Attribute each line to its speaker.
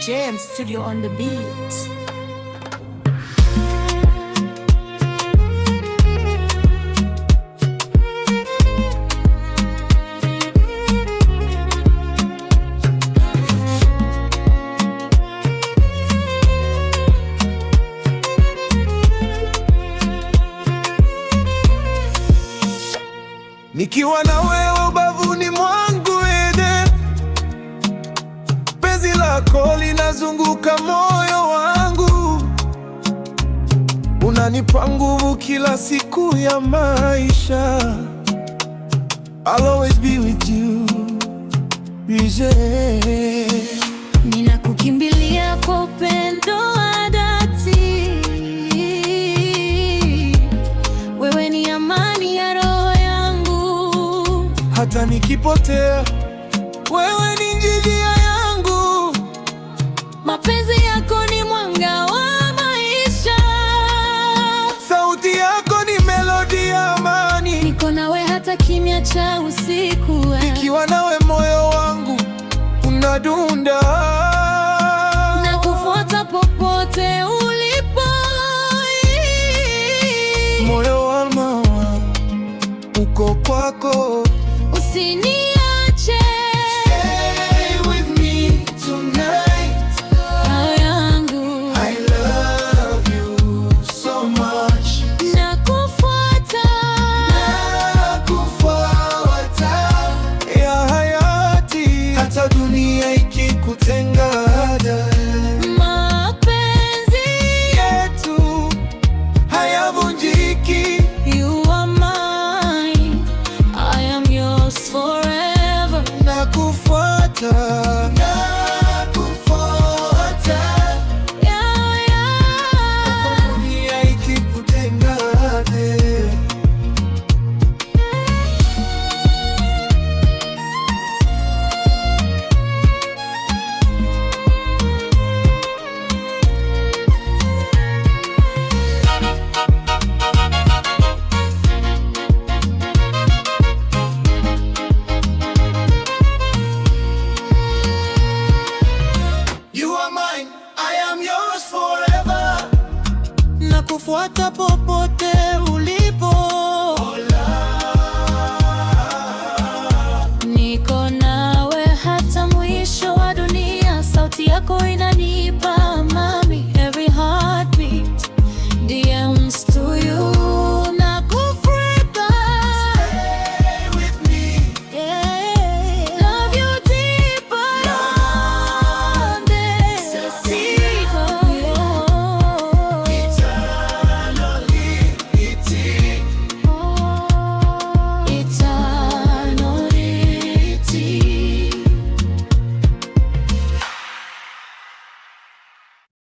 Speaker 1: JM Studio on the beat.
Speaker 2: Nikiwa na wewe ubavuni mwangu Eden, penzi lako linazunguka moyo wangu, unanipa nguvu kila siku ya maisha. I'll always be with you, Rizee.
Speaker 3: Ninakukimbilia kwa upendo wa dhati, wewe ni amani ya roho yangu.
Speaker 2: Hata nikipotea, wewe ni njia yangu.
Speaker 3: Mapenzi yako ni mwanga wa maisha,
Speaker 2: sauti yako ni melodi ya amani.
Speaker 3: Niko nawe hata kimya cha usiku.
Speaker 2: Nikiwa nawe moyo wangu unadunda,
Speaker 3: nakufuata popote ulipo.
Speaker 2: Moyo wangu uko kwako.
Speaker 3: Usiniache.
Speaker 2: Stay with me tonight.
Speaker 3: Roho yangu,
Speaker 2: I love you so much.
Speaker 3: nakufuata.
Speaker 2: Nakufuata ya hayati, hata dunia ikikutenga.
Speaker 3: Mapenzi
Speaker 2: yetu hayavunjiki.
Speaker 3: You are mine, I am yours forever.
Speaker 2: Nakufuata, nakufuata, dunia ikikutenga. You are mine, I am yours forever. Nakufuata popote